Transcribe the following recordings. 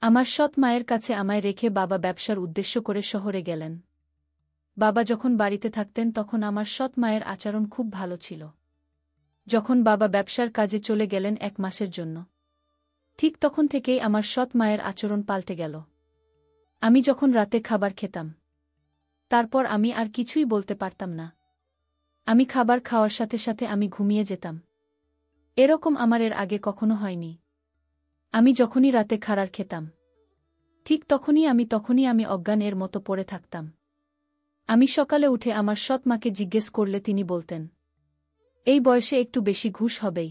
আমার সৎ মায়ের কাছে আমায় রেখে বাবা ব্যবসার উদ্দেশ্য করে শহরে গেলেন। বাবা যখন বাড়িতে থাকতেন তখন আমার সৎ মায়ের আচরণ খুব ভালো ছিল। যখন বাবা ব্যবসার কাজে চলে গেলেন 1 মাসের জন্য, ঠিক তখন থেকেই আমার সৎ মায়ের আচরণ পাল্টে গেল। আমি যখন রাতে খাবার খেতাম, তারপর আমি আর কিছুই বলতে পারতাম না। আমি খাবার খাওয়ার সাথে সাথে আমি ঘুমিয়ে যেতাম। এরকম আমার এর আগে কখনো হয়নি। আমি যখনই রাতে খাবার খেতাম, ঠিক তখনই আমি অজ্ঞান এর মতো পড়ে থাকতাম। আমি সকালে উঠে আমার সৎ মাকে জিজ্ঞেস করলে তিনি বলতেন, এই বয়সে একটু বেশি ঘুষ হবেই।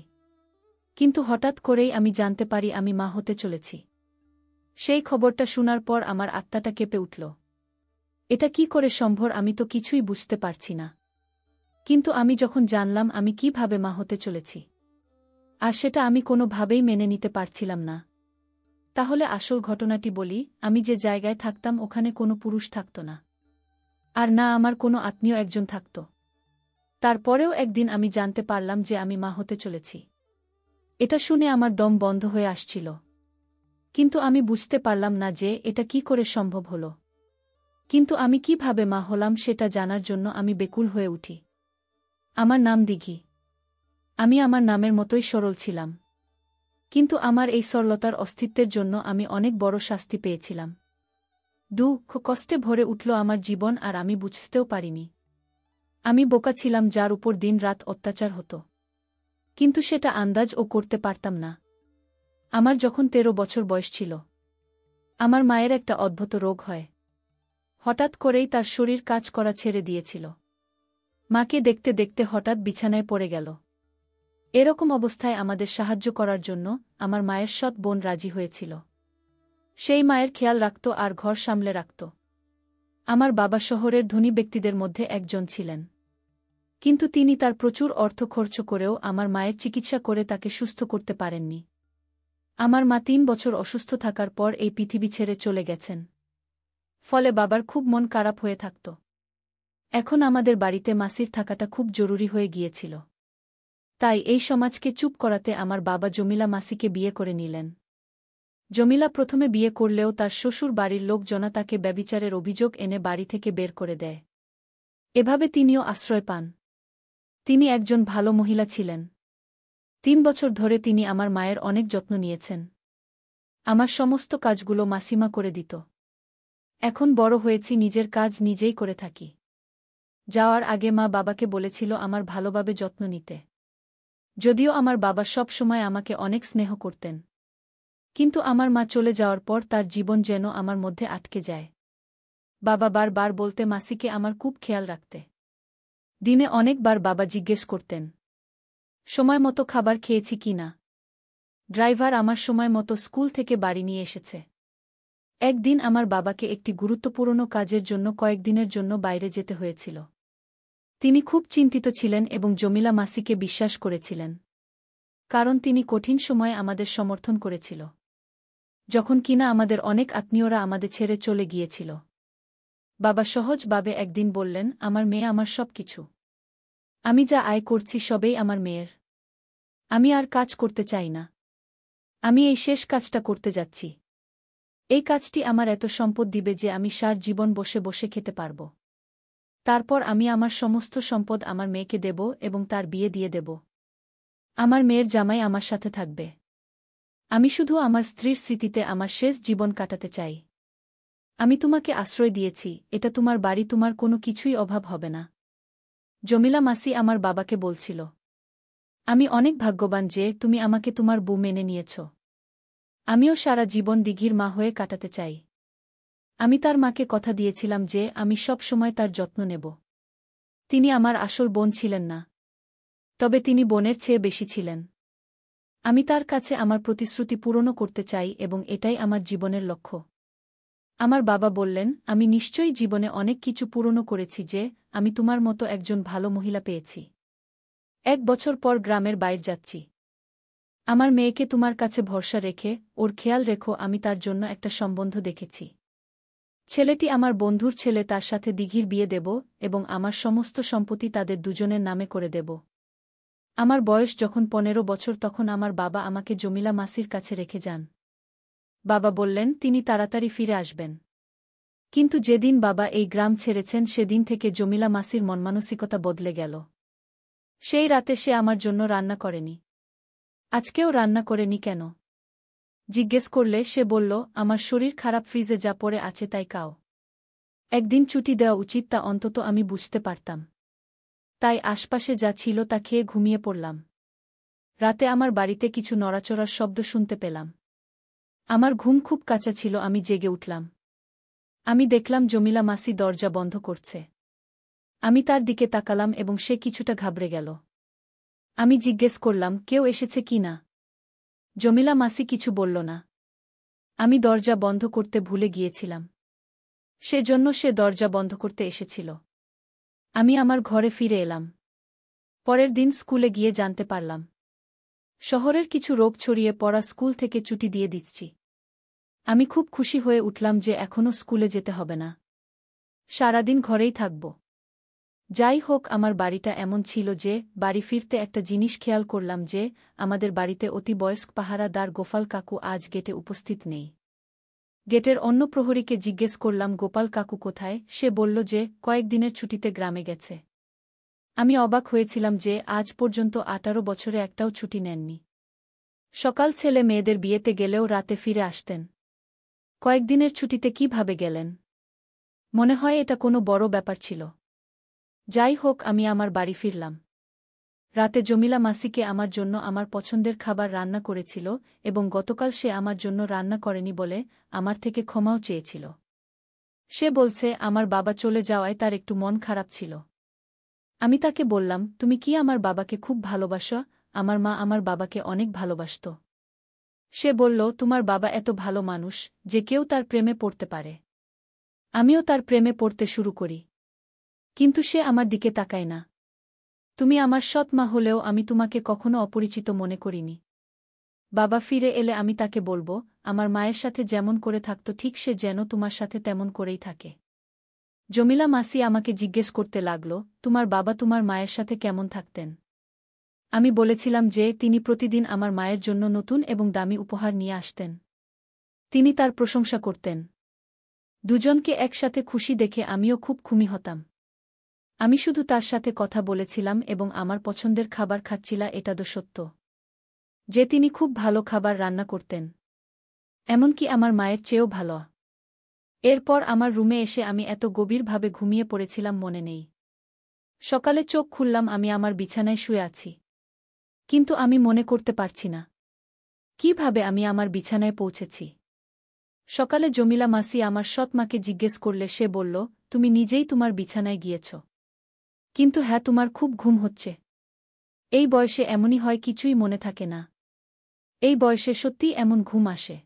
কিন্তু হঠাৎ করেই আমি জানতে পারি আমি মা হতে চলেছি। সেই খবরটা শোনার পর আমার আত্মাটা কেঁপে উঠল। এটা কি করে সম্ভব, আমি তো কিছুই বুঝতে পারছি না। কিন্তু আমি যখন জানলাম আমি কিভাবে মা হতে চলেছি, আর সেটা আমি কোনোভাবেই মেনে নিতে পারছিলাম না। তাহলে আসল ঘটনাটি বলি, আমি যে জায়গায় থাকতাম ওখানে কোনো পুরুষ থাকত না, আর না আমার কোনো আত্মীয় একজন থাকত। তারপরেও একদিন আমি জানতে পারলাম যে আমি মা হতে চলেছি। এটা শুনে আমার দম বন্ধ হয়ে আসছিল। কিন্তু আমি বুঝতে পারলাম না যে এটা কি করে সম্ভব হলো। কিন্তু আমি কিভাবে মা হলাম সেটা জানার জন্য আমি বেকুল হয়ে উঠি। আমার নাম দিঘি। আমি আমার নামের মতোই সরল ছিলাম। কিন্তু আমার এই সরলতার অস্তিত্বের জন্য আমি অনেক বড় শাস্তি পেয়েছিলাম। দুঃখ কষ্টে ভরে উঠল আমার জীবন, আর আমি বুঝতেও পারিনি। আমি বোকা ছিলাম যার উপর দিন রাত অত্যাচার হতো, কিন্তু সেটা আন্দাজও করতে পারতাম না। আমার যখন 13 বছর বয়স ছিল, আমার মায়ের একটা অদ্ভুত রোগ হয়। হঠাৎ করেই তার শরীর কাজ করা ছেড়ে দিয়েছিল। মাকে দেখতে দেখতে হঠাৎ বিছানায় পড়ে গেল। এরকম অবস্থায় আমাদের সাহায্য করার জন্য আমার মায়ের সৎ বোন রাজি হয়েছিল। সেই মায়ের খেয়াল রাখত আর ঘর সামলে রাখত। আমার বাবা শহরের ধনী ব্যক্তিদের মধ্যে একজন ছিলেন, কিন্তু তিনি তার প্রচুর অর্থ খরচ করেও আমার মায়ের চিকিৎসা করে তাকে সুস্থ করতে পারেননি। আমার মা 3 বছর অসুস্থ থাকার পর এই পৃথিবী ছেড়ে চলে গেছেন। ফলে বাবার খুব মন খারাপ হয়ে থাকত। এখন আমাদের বাড়িতে মাসির থাকাটা খুব জরুরি হয়ে গিয়েছিল। তাই এই সমাজকে চুপ করাতে আমার বাবা জমিলা মাসিকে বিয়ে করে নিলেন। জমিলা প্রথমে বিয়ে করলেও তার শ্বশুর বাড়ির লোকজনা তাকে ব্যভিচারের অভিযোগ এনে বাড়ি থেকে বের করে দেয়। এভাবে তিনিও আশ্রয় পান। তিনি একজন ভালো মহিলা ছিলেন। 3 বছর ধরে তিনি আমার মায়ের অনেক যত্ন নিয়েছেন। আমার সমস্ত কাজগুলো মাসিমা করে দিত। এখন বড় হয়েছি, নিজের কাজ নিজেই করে থাকি। যাওয়ার আগে মা বাবাকে বলেছিল আমার ভালোভাবে যত্ন নিতে। যদিও আমার বাবা সব সময় আমাকে অনেক স্নেহ করতেন, কিন্তু আমার মা চলে যাওয়ার পর তার জীবন যেন আমার মধ্যে আটকে যায়। বাবা বারবার বলতে মাসিকে আমার খুব খেয়াল রাখতে। দিনে অনেকবার বাবা জিজ্ঞেস করতেন সময় মতো খাবার খেয়েছি কি না, ড্রাইভার আমার সময় মতো স্কুল থেকে বাড়ি নিয়ে এসেছে। একদিন আমার বাবাকে একটি গুরুত্বপূর্ণ কাজের জন্য কয়েকদিনের জন্য বাইরে যেতে হয়েছিল। তিনি খুব চিন্তিত ছিলেন এবং জমিলা মাসিকে বিশ্বাস করেছিলেন, কারণ তিনি কঠিন সময়ে আমাদের সমর্থন করেছিল, যখন কিনা আমাদের অনেক আত্মীয়রা আমাদের ছেড়ে চলে গিয়েছিল। বাবা সহজভাবে একদিন বললেন, আমার মেয়ে আমার সব কিছু। আমি যা আয় করছি সবেই আমার মেয়ের। আমি আর কাজ করতে চাই না। আমি এই শেষ কাজটা করতে যাচ্ছি। এই কাজটি আমার এত সম্পদ দিবে যে আমি সারা জীবন বসে বসে খেতে পারব। তারপর আমি আমার সমস্ত সম্পদ আমার মেয়েকে দেব এবং তার বিয়ে দিয়ে দেব। আমার মেয়ের জামাই আমার সাথে থাকবে। আমি শুধু আমার স্ত্রীর স্মৃতিতে আমার শেষ জীবন কাটাতে চাই। আমি তোমাকে আশ্রয় দিয়েছি, এটা তোমার বাড়ি, তোমার কোনো কিছুই অভাব হবে না। জমিলা মাসি আমার বাবাকে বলছিল, আমি অনেক ভাগ্যবান যে তুমি আমাকে তোমার বউ মেনে নিয়েছ। আমিও সারা জীবন দিঘির মা হয়ে কাটাতে চাই। আমি তার মাকে কথা দিয়েছিলাম যে আমি সব সময় তার যত্ন নেব। তিনি আমার আসল বোন ছিলেন না, তবে তিনি বোনের চেয়ে বেশি ছিলেন। আমি তার কাছে আমার প্রতিশ্রুতি পূরণ করতে চাই এবং এটাই আমার জীবনের লক্ষ্য। আমার বাবা বললেন, আমি নিশ্চয়ই জীবনে অনেক কিছু পূরণ করেছি যে আমি তোমার মতো একজন ভালো মহিলা পেয়েছি। 1 বছর পর গ্রামের বাইরে যাচ্ছি। আমার মেয়েকে তোমার কাছে ভরসা রেখে ওর খেয়াল রেখো। আমি তার জন্য একটা সম্বন্ধ দেখেছি। ছেলেটি আমার বন্ধুর ছেলে, তার সাথে দিঘির বিয়ে দেব এবং আমার সমস্ত সম্পত্তি তাদের দুজনের নামে করে দেব। আমার বয়স যখন 15 বছর তখন আমার বাবা আমাকে জমিলা মাসির কাছে রেখে যান। বাবা বললেন তিনি তাড়াতাড়ি ফিরে আসবেন। কিন্তু যেদিন বাবা এই গ্রাম ছেড়েছেন সেদিন থেকে জমিলা মাসির মনমানসিকতা বদলে গেল। সেই রাতে সে আমার জন্য রান্না করেনি। আজকেও রান্না করেনি কেন জিজ্ঞেস করলে সে বলল, আমার শরীর খারাপ, ফ্রিজে যা পড়ে আছে তাই খাও। একদিন ছুটি দেওয়া উচিত, তা অন্তত আমি বুঝতে পারতাম। তাই আশপাশে যা ছিল তা খেয়ে ঘুমিয়ে পড়লাম। রাতে আমার বাড়িতে কিছু নড়াচড়ার শব্দ শুনতে পেলাম। আমার ঘুম খুব কাঁচা ছিল, আমি জেগে উঠলাম। আমি দেখলাম জমিলা মাসি দরজা বন্ধ করছে। আমি তার দিকে তাকালাম এবং সে কিছুটা ঘাবড়ে গেল। আমি জিজ্ঞেস করলাম, কেউ এসেছে কি না? জমিলা মাসি কিছু বলল না। আমি দরজা বন্ধ করতে ভুলে গিয়েছিলাম। সেজন্য সে দরজা বন্ধ করতে এসেছিল। আমি আমার ঘরে ফিরে এলাম। পরের দিন স্কুলে গিয়ে জানতে পারলাম শহরের কিছু রোগ ছড়িয়ে পড়া, স্কুল থেকে ছুটি দিয়ে দিচ্ছি। আমি খুব খুশি হয়ে উঠলাম যে এখনও স্কুলে যেতে হবে না, সারাদিন ঘরেই থাকব। যাই হোক, আমার বাড়িটা এমন ছিল যে বাড়ি ফিরতে একটা জিনিস খেয়াল করলাম যে আমাদের বাড়িতে অতি বয়স্ক পাহারাদার গোপাল কাকু আজ গেটে উপস্থিত নেই। গেটের অন্য প্রহরীকে জিজ্ঞেস করলাম, গোপাল কাকু কোথায়? সে বলল যে কয়েকদিনের ছুটিতে গ্রামে গেছে। আমি অবাক হয়েছিলাম যে আজ পর্যন্ত 18 বছরে একটাও ছুটি নেননি। সকাল ছেলে মেয়েদের বিয়েতে গেলেও রাতে ফিরে আসতেন। কয়েকদিনের ছুটিতে কিভাবে গেলেন? মনে হয় এটা কোনো বড় ব্যাপার ছিল। যাই হোক, আমি আমার বাড়ি ফিরলাম। রাতে জমিলা মাসিকে আমার জন্য আমার পছন্দের খাবার রান্না করেছিল এবং গতকাল সে আমার জন্য রান্না করেনি বলে আমার থেকে ক্ষমাও চেয়েছিল। সে বলছে আমার বাবা চলে যাওয়ায় তার একটু মন খারাপ ছিল। আমি তাকে বললাম, তুমি কি আমার বাবাকে খুব ভালোবাসো? আমার মা আমার বাবাকে অনেক ভালোবাসত। সে বলল, তোমার বাবা এত ভালো মানুষ যে কেউ তার প্রেমে পড়তে পারে। আমিও তার প্রেমে পড়তে শুরু করি। কিন্তু সে আমার দিকে তাকায় না। তুমি আমার সৎ মা হলেও আমি তোমাকে কখনো অপরিচিত মনে করিনি। বাবা ফিরে এলে আমি তাকে বলবো, আমার মায়ের সাথে যেমন করে থাকত ঠিক সে যেন তোমার সাথে তেমন করেই থাকে। জমিলা মাসি আমাকে জিজ্ঞেস করতে লাগল, তোমার বাবা তোমার মায়ের সাথে কেমন থাকতেন? আমি বলেছিলাম যে তিনি প্রতিদিন আমার মায়ের জন্য নতুন এবং দামি উপহার নিয়ে আসতেন। তিনি তার প্রশংসা করতেন। দুজনকে একসাথে খুশি দেখে আমিও খুব খুশি হতাম। আমি শুধু তার সাথে কথা বলেছিলাম এবং আমার পছন্দের খাবার খাচ্ছিলাম, এটা তো সত্য যে তিনি খুব ভালো খাবার রান্না করতেন, এমনকি আমার মায়ের চেয়েও ভালো। এরপর আমার রুমে এসে আমি এত গভীরভাবে ঘুমিয়ে পড়েছিলাম মনে নেই। সকালে চোখ খুললাম, আমি আমার বিছানায় শুয়ে আছি। কিন্তু আমি মনে করতে পারছি না কিভাবে আমি আমার বিছানায় পৌঁছেছি। সকালে জমিলা মাসি আমার সৎ মাকে জিজ্ঞেস করলে সে বলল, তুমি নিজেই তোমার বিছানায় গিয়েছ। কিন্তু হ্যাঁ, তোমার খুব ঘুম হচ্ছে। এই বয়সে এমনই হয়, কিছুই মনে থাকে না। এই বয়সে সত্যিই এমন ঘুম আসে।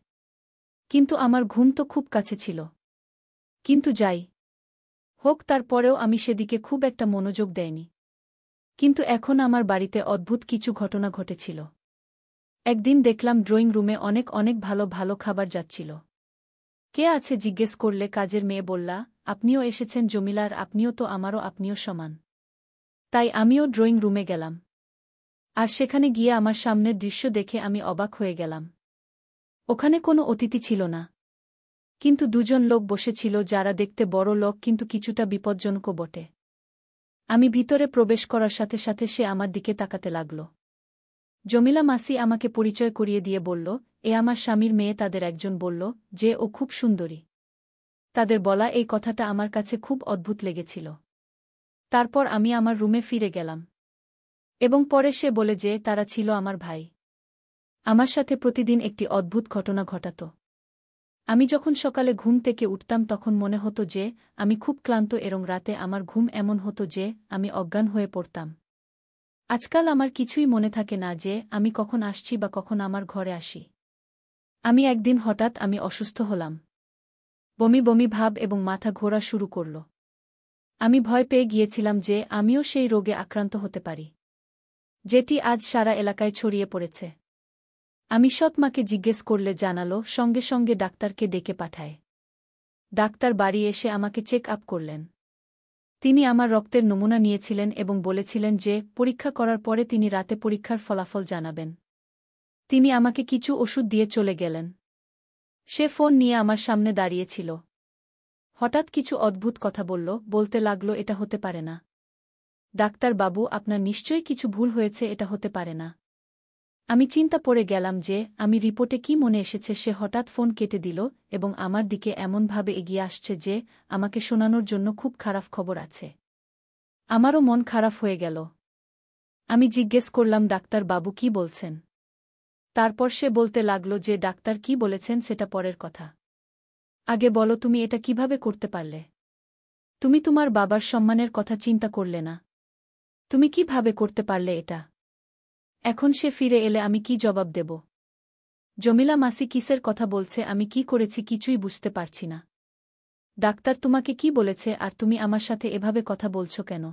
কিন্তু আমার ঘুম তো খুব কাছে ছিল। কিন্তু যাই হোক, তারপরেও আমি সেদিকে খুব একটা মনোযোগ দেইনি। কিন্তু এখন আমার বাড়িতে অদ্ভুত কিছু ঘটনা ঘটেছিল। একদিন দেখলাম ড্রয়িং রুমে অনেক অনেক ভালো ভালো খাবার যাচ্ছিল। কে আছে জিজ্ঞেস করলে কাজের মেয়ে বললা, আপনিও এসেছেন জমিলার, আপনিও তো আমারও, আপনিও সমান। তাই আমিও ড্রয়িং রুমে গেলাম। আর সেখানে গিয়ে আমার সামনের দৃশ্য দেখে আমি অবাক হয়ে গেলাম। ওখানে কোনো অতিথি ছিল না, কিন্তু দুজন লোক বসেছিল যারা দেখতে বড় লোক কিন্তু কিছুটা বিপজ্জনকও বটে। আমি ভিতরে প্রবেশ করার সাথে সাথে সে আমার দিকে তাকাতে লাগল। জমিলা মাসি আমাকে পরিচয় করিয়ে দিয়ে বলল, এ আমার স্বামীর মেয়ে। তাদের একজন বলল যে ও খুব সুন্দরী। তাদের বলা এই কথাটা আমার কাছে খুব অদ্ভুত লেগেছিল। তারপর আমি আমার রুমে ফিরে গেলাম এবং পরে সে বলে যে তারা ছিল আমার ভাই। আমার সাথে প্রতিদিন একটি অদ্ভুত ঘটনা ঘটাত। আমি যখন সকালে ঘুম থেকে উঠতাম তখন মনে হতো যে আমি খুব ক্লান্ত এবং রাতে আমার ঘুম এমন হতো যে আমি অজ্ঞান হয়ে পড়তাম। আজকাল আমার কিছুই মনে থাকে না যে আমি কখন আসছি বা কখন আমার ঘরে আসি। একদিন হঠাৎ আমি অসুস্থ হলাম। বমি বমি ভাব এবং মাথা ঘোরা শুরু করল। আমি ভয় পেয়ে গিয়েছিলাম যে আমিও সেই রোগে আক্রান্ত হতে পারি, যেটি আজ সারা এলাকায় ছড়িয়ে পড়েছে। আমি সৎ মাকে জিজ্ঞেস করলে জানালো সঙ্গে সঙ্গে ডাক্তারকে ডেকে পাঠায়। ডাক্তার বাড়ি এসে আমাকে চেক আপ করলেন। তিনি আমার রক্তের নমুনা নিয়েছিলেন এবং বলেছিলেন যে পরীক্ষা করার পরে তিনি রাতে পরীক্ষার ফলাফল জানাবেন। তিনি আমাকে কিছু ওষুধ দিয়ে চলে গেলেন। সে ফোন নিয়ে আমার সামনে দাঁড়িয়েছিল। হঠাৎ কিছু অদ্ভুত কথা বলতে লাগল, এটা হতে পারে না। ডাক্তার বাবু, আপনার নিশ্চয়ই কিছু ভুল হয়েছে, এটা হতে পারে না। আমি চিন্তা পড়ে গেলাম যে আমি রিপোর্টে কি মনে এসেছে। সে হঠাৎ ফোন কেটে দিল এবং আমার দিকে এমনভাবে এগিয়ে আসছে যে আমাকে শোনানোর জন্য খুব খারাপ খবর আছে। আমারও মন খারাপ হয়ে গেল। আমি জিজ্ঞেস করলাম, ডাক্তার বাবু কি বলছেন? তারপর সে বলতে লাগল যে ডাক্তার কি বলেছেন সেটা পরের কথা। আগে বলো, তুমি এটা কিভাবে করতে পারলে? তুমি তোমার বাবার সম্মানের কথা চিন্তা করলে না? তুমি কিভাবে করতে পারলে এটা? এখন সে ফিরে এলে আমি কি জবাব দেব? জমিলা মাসি কিসের কথা বলছে? আমি কি করেছি কিছুই বুঝতে পারছি না। ডাক্তার তোমাকে কি বলেছে আর তুমি আমার সাথে এভাবে কথা বলছো কেন?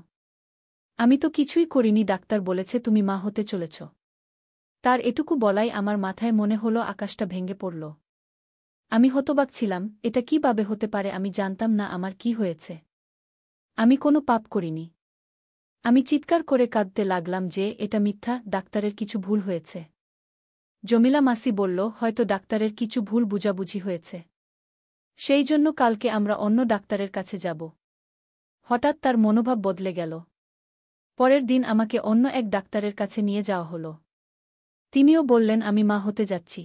আমি তো কিছুই করিনি। ডাক্তার বলেছে তুমি মা হতে চলেছ। তার এটুকু বলাই আমার মাথায় মনে হলো আকাশটা ভেঙে পড়ল। আমি হতবাক ছিলাম। এটা কিভাবে হতে পারে? আমি জানতাম না আমার কি হয়েছে। আমি কোনো পাপ করিনি। আমি চিৎকার করে কাঁদতে লাগলাম যে এটা মিথ্যা, ডাক্তারের কিছু ভুল হয়েছে। জমিলা মাসি বলল, হয়তো ডাক্তারের কিছু ভুল বুঝাবুঝি হয়েছে। সেই জন্য কালকে আমরা অন্য ডাক্তারের কাছে যাব। হঠাৎ তার মনোভাব বদলে গেল। পরের দিন আমাকে অন্য এক ডাক্তারের কাছে নিয়ে যাওয়া হল। তিনিও বললেন আমি মা হতে যাচ্ছি।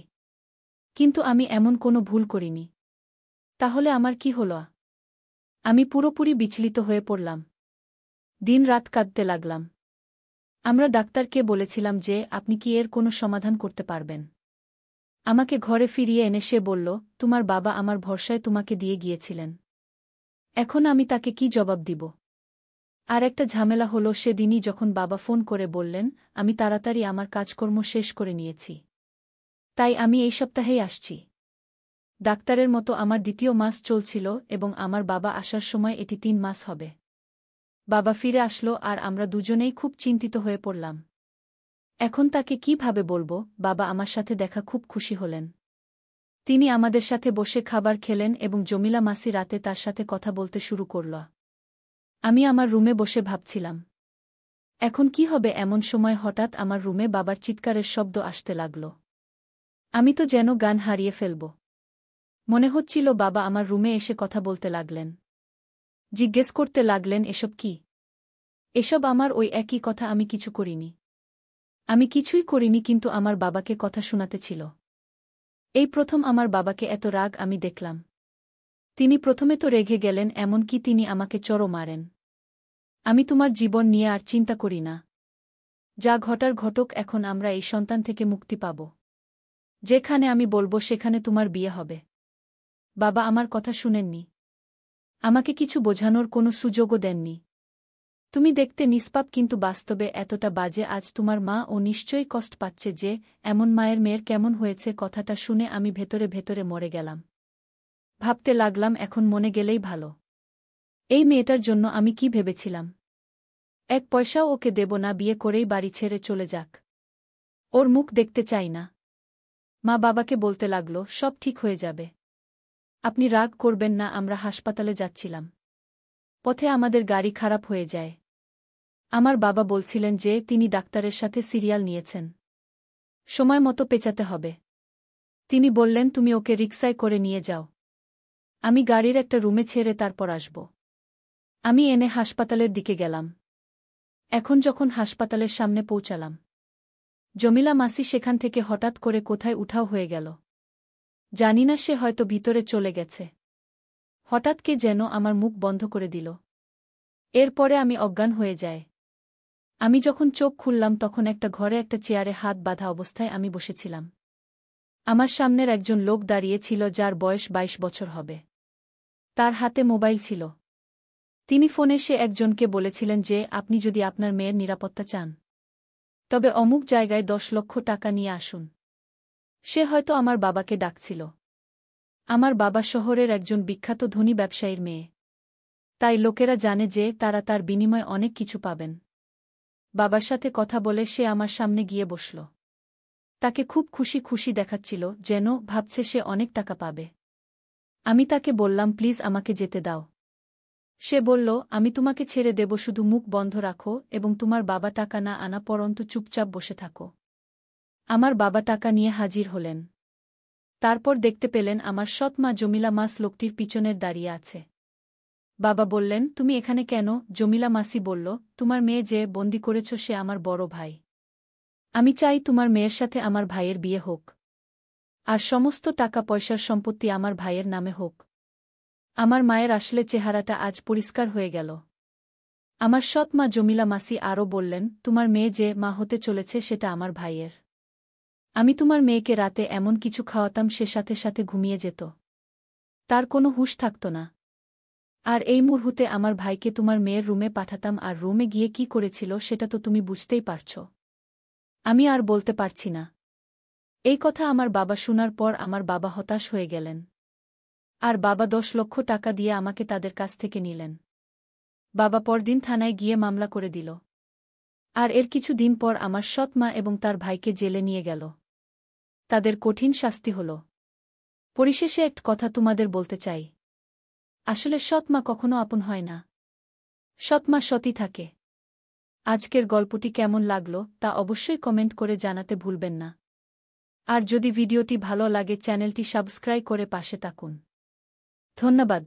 কিন্তু আমি এমন কোনো ভুল করিনি। তাহলে আমার কি হলো? আমি পুরোপুরি বিচলিত হয়ে পড়লাম। দিন রাত কাঁদতে লাগলাম। আমরা ডাক্তারকে বলেছিলাম যে আপনি কি এর কোনো সমাধান করতে পারবেন? আমাকে ঘরে ফিরিয়ে এনে সে বলল, তোমার বাবা আমার ভরসায় তোমাকে দিয়ে গিয়েছিলেন। এখন আমি তাকে কি জবাব দিব? আর একটা ঝামেলা হলো, সেদিনই যখন বাবা ফোন করে বললেন আমি তাড়াতাড়ি আমার কাজকর্ম শেষ করে নিয়েছি, তাই আমি এই সপ্তাহেই আসছি। ডাক্তারের মতো আমার দ্বিতীয় মাস চলছিল এবং আমার বাবা আসার সময় এটি 3 মাস হবে। বাবা ফিরে আসলো আর আমরা দুজনেই খুব চিন্তিত হয়ে পড়লাম। এখন তাকে কিভাবে বলবো? বাবা আমার সাথে দেখা খুব খুশি হলেন। তিনি আমাদের সাথে বসে খাবার খেলেন এবং জমিলা মাসি রাতে তার সাথে কথা বলতে শুরু করল। আমি আমার রুমে বসে ভাবছিলাম এখন কি হবে। এমন সময় হঠাৎ আমার রুমে বাবার চিৎকারের শব্দ আসতে লাগল। আমি তো যেন গান হারিয়ে ফেলব। মনে হচ্ছিল বাবা আমার রুমে এসে কথা বলতে লাগলেন। জিজ্ঞেস করতে লাগলেন, এসব কি? এসব আমার ওই একই কথা, আমি কিছু করিনি। আমি কিছুই করিনি, কিন্তু আমার বাবাকে কথা শোনাতে ছিল। এই প্রথম আমার বাবাকে এত রাগ আমি দেখলাম। তিনি প্রথমে তো রেগে গেলেন, এমনকি তিনি আমাকে চড়ও মারেন। আমি তোমার জীবন নিয়ে আর চিন্তা করি না। যা ঘটার ঘটক, এখন আমরা এই সন্তান থেকে মুক্তি পাব। যেখানে আমি বলবো সেখানে তোমার বিয়ে হবে। বাবা আমার কথা শুনেননি। আমাকে কিছু বোঝানোর কোনো সুযোগও দেননি। তুমি দেখতে নিষ্পাপ, কিন্তু বাস্তবে এতটা বাজে। আজ তোমার মা ও নিশ্চয়ই কষ্ট পাচ্ছে যে এমন মায়ের মেয়ের কেমন হয়েছে। কথাটা শুনে আমি ভেতরে ভেতরে মরে গেলাম। ভাবতে লাগলাম এখন মনে গেলেই ভালো। এই মেয়েটার জন্য আমি কি ভেবেছিলাম? 1 পয়সাও ওকে দেব না, বিয়ে করেই বাড়ি ছেড়ে চলে যাক। ওর মুখ দেখতে চাই না। মা বাবাকে বলতে লাগল, সব ঠিক হয়ে যাবে। আপনি রাগ করবেন না। আমরা হাসপাতালে যাচ্ছিলাম। পথে আমাদের গাড়ি খারাপ হয়ে যায়। আমার বাবা বলছিলেন যে তিনি ডাক্তারের সাথে সিরিয়াল নিয়েছেন। সময় মতো পেঁচাতে হবে। তিনি বললেন তুমি ওকে রিকশায় করে নিয়ে যাও। আমি গাড়ির একটা রুমে ছেড়ে তারপর আসব। আমি এনে হাসপাতালের দিকে গেলাম। এখন যখন হাসপাতালের সামনে পৌঁছালাম, জমিলা মাসি সেখান থেকে হঠাৎ করে কোথায় উঠাও হয়ে গেল। জানি না, সে হয়তো ভিতরে চলে গেছে। হঠাৎ কে যেন আমার মুখ বন্ধ করে দিল। এরপরে আমি অজ্ঞান হয়ে যায়। আমি যখন চোখ খুললাম তখন একটা ঘরে একটা চেয়ারে হাত বাঁধা অবস্থায় আমি বসেছিলাম। আমার সামনের একজন লোক দাঁড়িয়ে ছিল যার বয়স 22 বছর হবে। তার হাতে মোবাইল ছিল। তিনি ফোনে সে একজনকে বলেছিলেন যে আপনি যদি আপনার মেয়ের নিরাপত্তা চান তবে অমুক জায়গায় 10 লক্ষ টাকা নিয়ে আসুন। সে হয়তো আমার বাবাকে ডাকছিল। আমার বাবা শহরের একজন বিখ্যাত ধনী ব্যবসায়ীর মেয়ে। তাই লোকেরা জানে যে তারা তার বিনিময়ে অনেক কিছু পাবেন। বাবার সাথে কথা বলে সে আমার সামনে গিয়ে বসল। তাকে খুব খুশি খুশি দেখাচ্ছিল, যেন ভাবছে সে অনেক টাকা পাবে। আমি তাকে বললাম, প্লিজ আমাকে যেতে দাও। সে বলল, আমি তোমাকে ছেড়ে দেব, শুধু মুখ বন্ধ রাখো এবং তোমার বাবা টাকা না আনা পর্যন্ত চুপচাপ বসে থাকো। আমার বাবা টাকা নিয়ে হাজির হলেন। তারপর দেখতে পেলেন আমার সৎ মা জমিলা মাস লোকটির পিছনের দাঁড়িয়ে আছে। বাবা বললেন, তুমি এখানে কেন? জমিলা মাসি বলল, তোমার মেয়ে যে বন্দি করেছ সে আমার বড় ভাই। আমি চাই তোমার মেয়ের সাথে আমার ভাইয়ের বিয়ে হোক। আর সমস্ত টাকা পয়সার সম্পত্তি আমার ভাইয়ের নামে হোক। আমার মায়ের আসলে চেহারাটা আজ পরিষ্কার হয়ে গেল। আমার সৎ মা জমিলা মাসি আরও বললেন, তোমার মেয়ে যে মা হতে চলেছে সেটা আমার ভাইয়ের। আমি তোমার মেয়েকে রাতে এমন কিছু খাওয়াতাম সে সাথে সাথে ঘুমিয়ে যেত। তার কোনো হুঁশ থাকত না। আর এই মুহূর্তে আমার ভাইকে তোমার মেয়ের রুমে পাঠাতাম, আর রুমে গিয়ে কি করেছিল সেটা তো তুমি বুঝতেই পারছ। আমি আর বলতে পারছি না। এই কথা আমার বাবা শোনার পর আমার বাবা হতাশ হয়ে গেলেন। আর বাবা 10 লক্ষ টাকা দিয়ে আমাকে তাদের কাছ থেকে নিলেন। বাবা পরদিন থানায় গিয়ে মামলা করে দিল। আর এর কিছু দিন পর আমার সৎ মা এবং তার ভাইকে জেলে নিয়ে গেল। তাদের কঠিন শাস্তি হল। পরিশেষে একটা কথা তোমাদের বলতে চাই। আসলে সৎ মা কখনো আপন হয় না। সৎ মা সতই থাকে। আজকের গল্পটি কেমন লাগলো তা অবশ্যই কমেন্ট করে জানাতে ভুলবেন না। আর যদি ভিডিওটি ভালো লাগে চ্যানেলটি সাবস্ক্রাইব করে পাশে থাকুন। ধন্যবাদ।